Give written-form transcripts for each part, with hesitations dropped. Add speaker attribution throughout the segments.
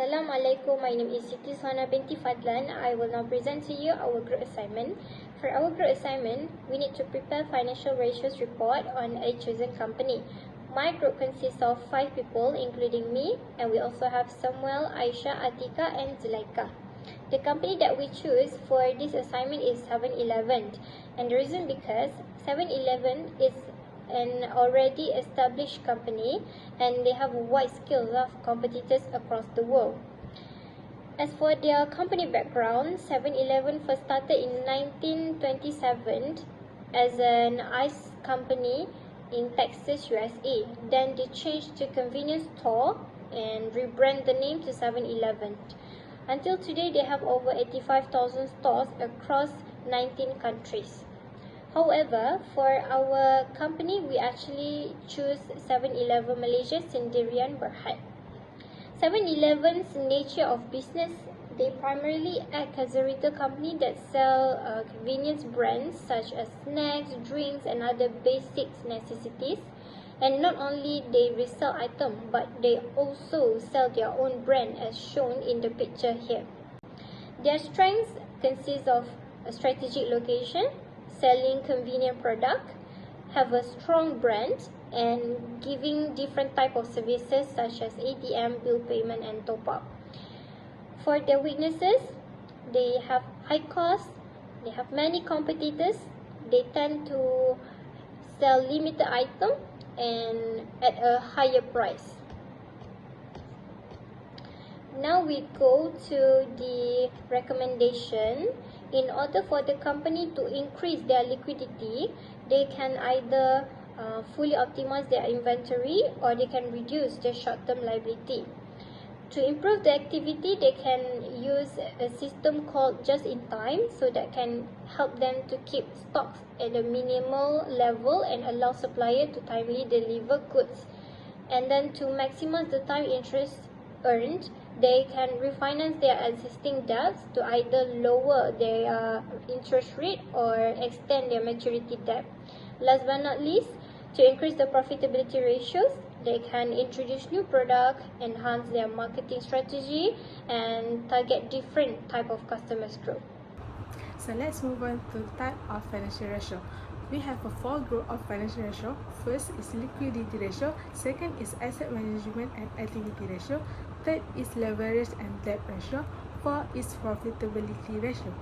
Speaker 1: Assalamualaikum, my name is Siti Suhana binti Fadlan. I will now present to you our group assignment. For our group assignment, we need to prepare financial ratios report on a chosen company. My group consists of 5 people, including me, and we also have Samuel, Aisha, Atika, and Zulaika. The company that we choose for this assignment is 7-Eleven, and the reason because 7-Eleven is an already established company and they have a wide scale of competitors across the world. As for their company background, 7-Eleven first started in 1927 as an ice company in Texas, USA. Then they changed to convenience store and rebrand the name to 7-Eleven. Until today, they have over 85,000 stores across 19 countries. However, for our company, we actually choose 7-Eleven Malaysia Sendirian Berhad. 7-Eleven's nature of business, they primarily act as a retail company that sell convenience brands such as snacks, drinks, and other basic necessities. And not only they resell items, but they also sell their own brand as shown in the picture here. Their strengths consist of a strategic location, selling convenient product, have a strong brand, and giving different type of services such as ATM, bill payment, and top up. For their weaknesses, they have high cost, they have many competitors, they tend to sell limited item and at a higher price. Now we go to the recommendation. In order for the company to increase their liquidity, they can either fully optimize their inventory or they can reduce their short-term liability. To improve the activity, they can use a system called just-in-time, so that can help them to keep stocks at a minimal level and allow supplier to timely deliver goods. And then to maximize the time interest earned, they can refinance their existing debts to either lower their interest rate or extend their maturity debt. Last but not least, to increase the profitability ratios, they can introduce new products, enhance their marketing strategy, and target different type of customers group.
Speaker 2: So let's move on to type of financial ratio. We have a 4 group of financial ratio. First is liquidity ratio, second is asset management and activity ratio, third is leverage and debt ratio, 4 is profitability ratio.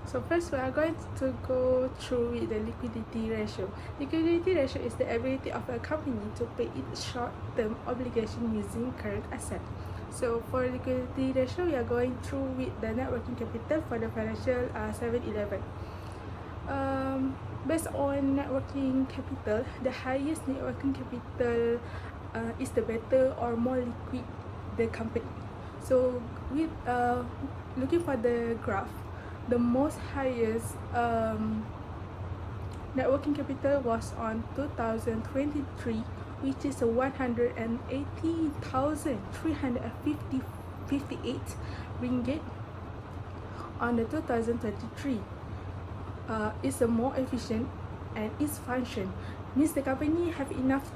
Speaker 2: So first we are going to go through with the liquidity ratio. Liquidity ratio is the ability of a company to pay its short-term obligation using current asset. So for liquidity ratio, we are going through with the net working capital for the financial 7-Eleven. Based on net working capital, the highest net working capital is the better or more liquid the company. So with looking for the graph, the most highest net working capital was on 2023, which is 180,358 ringgit. On the 2023, is a more efficient and its function means the company have enough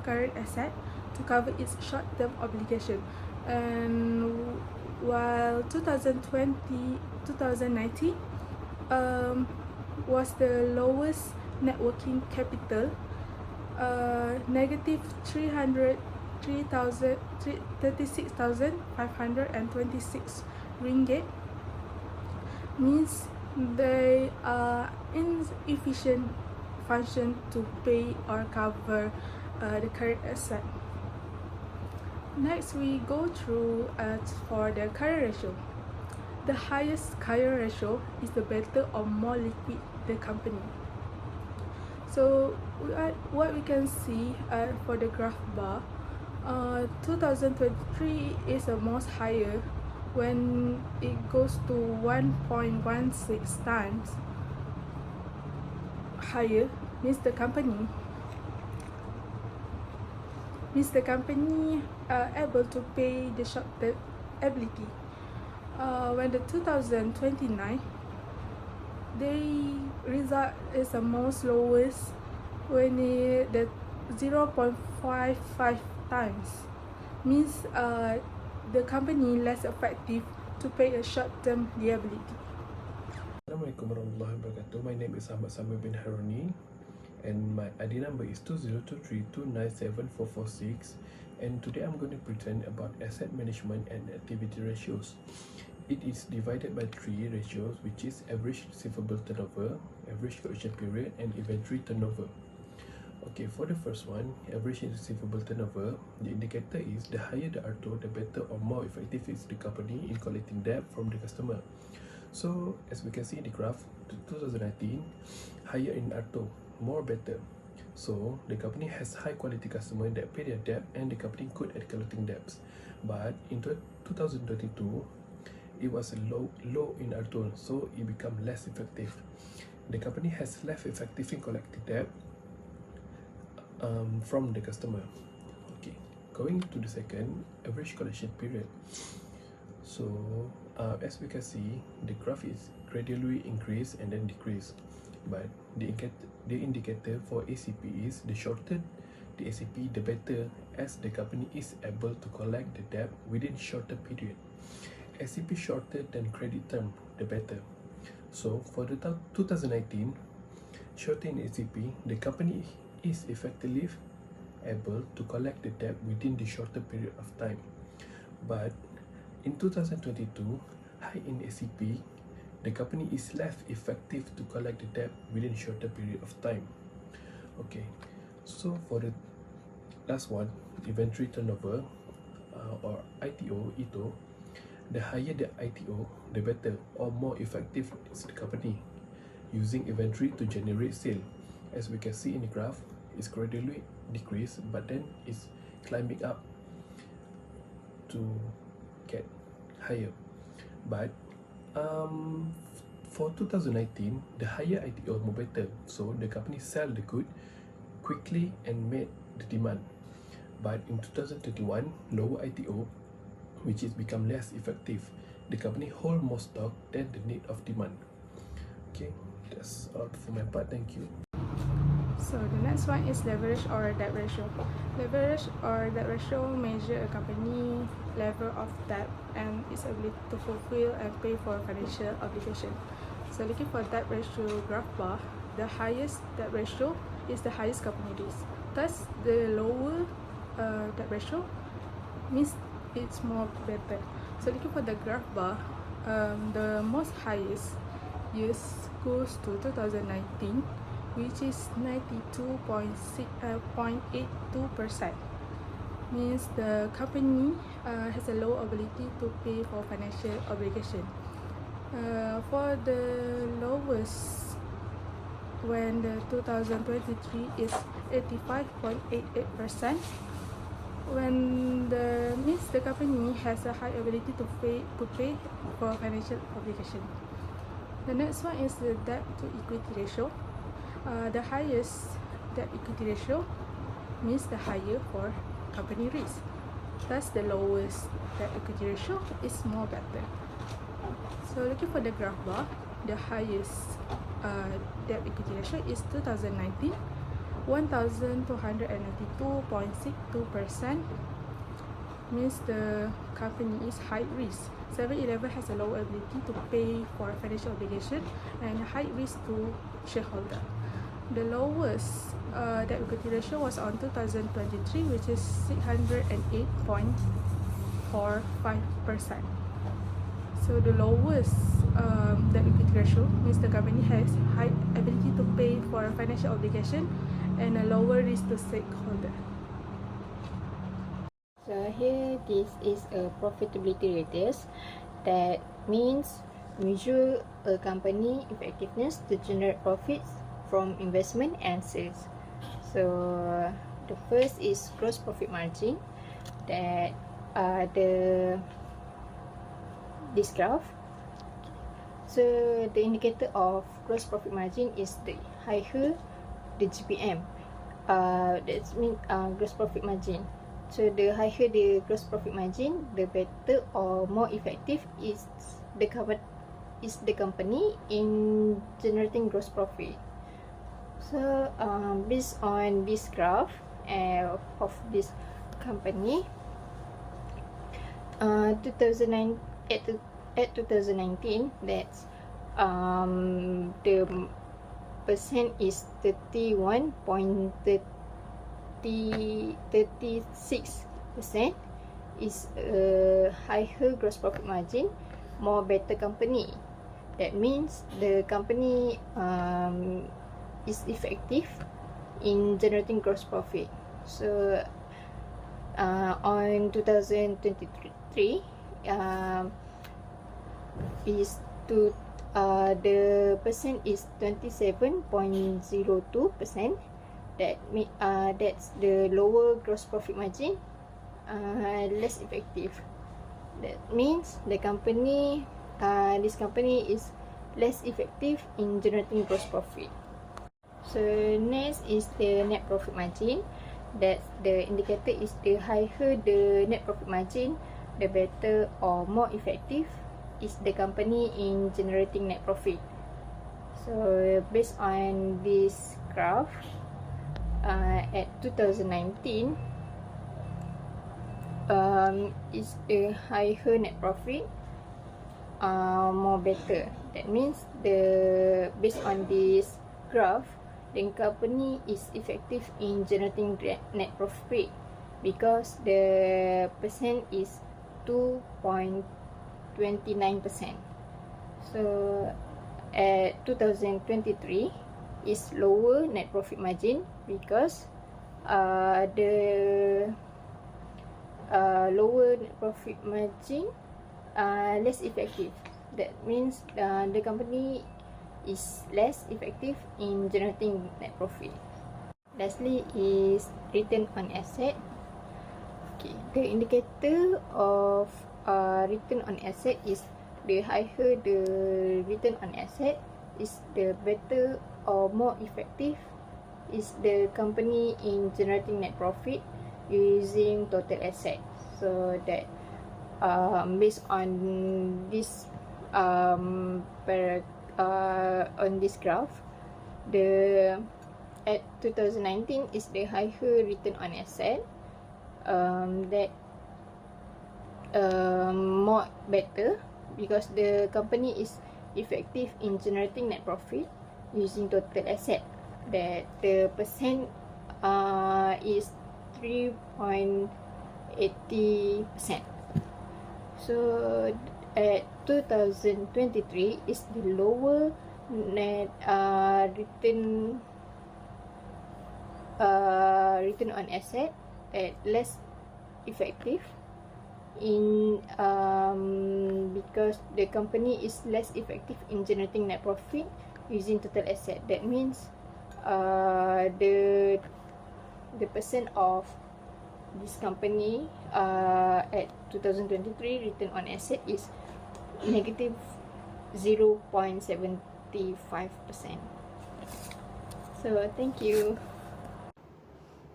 Speaker 2: current asset to cover its short-term obligation. And while 2019 was the lowest net working capital, negative 36,526 ringgit, means they are inefficient function to pay or cover the current asset. Next, we go through for the current ratio. The highest current ratio is the better or more liquid the company. So what we can see for the graph bar, 2023 is the most higher when it goes to 1.16 times higher, means the company able to pay the short-term ability. When the 2029, the result is the most lowest when the 0.55 times, means the company less effective to pay a short-term liability.
Speaker 3: Assalamualaikum warahmatullahi wabarakatuh. My name is Ahmad Samir bin Haruni and my ID number is 2023297446, and today I'm going to present about asset management and activity ratios. It is divided by three ratios, which is average receivable turnover, average collection period, and inventory turnover. Okay, for the first one, average receivable turnover, the indicator is the higher the RTO, the better or more effective is the company in collecting debt from the customer. So, as we can see in the graph, 2019, higher in RTO, more better. So, the company has high quality customer that pay their debt and the company good at collecting debts. But in 2022, it was low in RTO, so it become less effective. The company has less effective in collecting debt from the customer. Okay, going to the second, average collection period. So as we can see, the graph is gradually increase and then decrease, but the indicator for ACP is the shorter the ACP, the better, as the company is able to collect the debt within shorter period. ACP shorter than credit term, the better. So for the 2019, shorter in ACP, the company is effectively able to collect the debt within the shorter period of time. But in 2022, high in ACP, the company is less effective to collect the debt within shorter period of time. Okay, so for the last one, inventory turnover or ITO, the higher the ITO, the better or more effective is the company using inventory to generate sale. As we can see in the graph, it's gradually decrease, but then it's climbing up to get higher. But for 2019, the higher ITO more better, so the company sell the good quickly and made the demand. But in 2021, lower ITO, which is become less effective, the company hold more stock than the need of demand. Okay, that's all for my part. Thank you.
Speaker 2: So the next one is leverage or debt ratio. Leverage or debt ratio measure a company level of debt and its ability to fulfill and pay for financial obligation. So looking for debt ratio graph bar, the highest debt ratio is the highest company risk. Thus, the lower debt ratio means it's more better. So looking for the graph bar, the most highest years goes to 2019, which is 92.82%. Means the company has a low ability to pay for financial obligation. For the lowest, when the 2023 is 85.88%, when the means the company has a high ability to pay for financial obligation. The next one is the debt to equity ratio. The highest debt equity ratio means the higher for company risk. Thus, the lowest debt equity ratio is more better. So, looking for the graph bar, the highest debt equity ratio is 2019, 1,292.62%. Means the company is high risk. 7-Eleven has a low ability to pay for financial obligation and high risk to shareholder. The lowest debt equity ratio was on 2023, which is 608.45%. So the lowest debt equity ratio means the company has high ability to pay for financial obligation and a lower risk to stakeholder.
Speaker 4: So here this is a profitability ratios. That means measure a company effectiveness to generate profits from investment and sales. So the first is gross profit margin. That this graph. So the indicator of gross profit margin is the higher the GPM. That means gross profit margin. So the higher the gross profit margin, the better or more effective is the company in generating gross profit. So based on this graph of this company, 2009 at 2019, that's the percent is 31.36%, is a higher gross profit margin, more better company. That means the company is effective in generating gross profit. So on 2023 is to the percent is 27.02%. That's the lower gross profit margin, less effective. That means the company this company is less effective in generating gross profit. So next is the net profit margin. That's the indicator is the higher the net profit margin, the better or more effective is the company in generating net profit. So based on this graph, at 2019 is a higher net profit, more better. That means based on this graph, the company is effective in generating net profit because the percent is 2.29%. So at 2023 is lower net profit margin because the lower net profit margin less effective. That means the company is less effective in generating net profit. Lastly is return on asset. Okay, the indicator of return on asset is the higher the return on asset is the better or more effective is the company in generating net profit using total asset. So that based on this on this graph, the at 2019 is the higher return on asset, that more better because the company is effective in generating net profit using total asset, that the percent is 3.80%. So at 2023 is the lower net return on asset, at less effective in because the company is less effective in generating net profit using total asset. That means the percent of this company at 2023 return on asset is negative 0.75%. So thank you.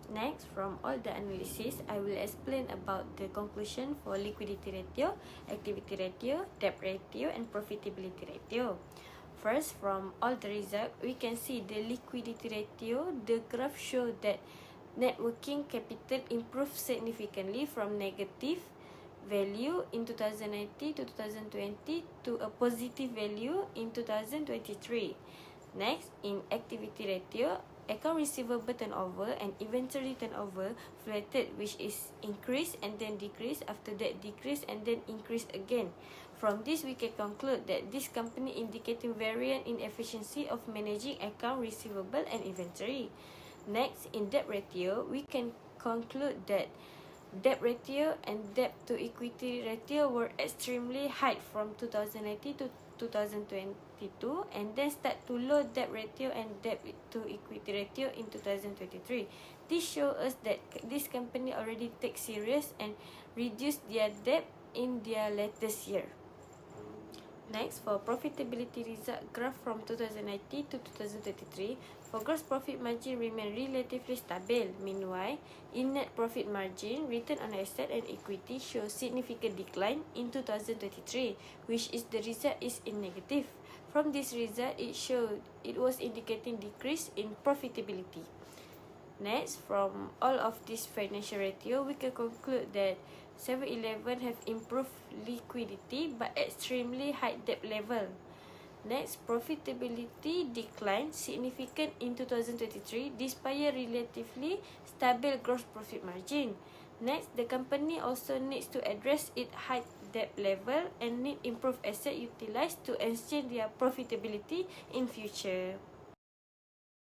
Speaker 5: Next, from all the analysis, I will explain about the conclusion for liquidity ratio, activity ratio, debt ratio, and profitability ratio. First, from all the result, we can see the liquidity ratio. The graph shows that net working capital improved significantly from negative value in 2019 to 2020 to a positive value in 2023. Next, in activity ratio, account receivable turnover and inventory turnover flattened, which is increased and then decreased, after that decrease and then increase again. From this, we can conclude that this company indicating variant in efficiency of managing account receivable and inventory. Next, in debt ratio, we can conclude that debt ratio and debt to equity ratio were extremely high from 2019 to 2022, and then start to low debt ratio and debt to equity ratio in 2023. This shows us that this company already take serious and reduce their debt in their latest year. Next, for profitability result graph from 2019 to 2023, for gross profit margin remain relatively stable. Meanwhile, in net profit margin, return on asset and equity shows significant decline in 2023, which is the result is in negative. From this result, it was indicating decrease in profitability. Next, from all of this financial ratio, we can conclude that 7-Eleven have improved liquidity but extremely high debt level. Next, profitability declined significant in 2023 despite a relatively stable gross profit margin. Next, the company also needs to address its high debt level and need improved asset utilized to enhance their profitability in future.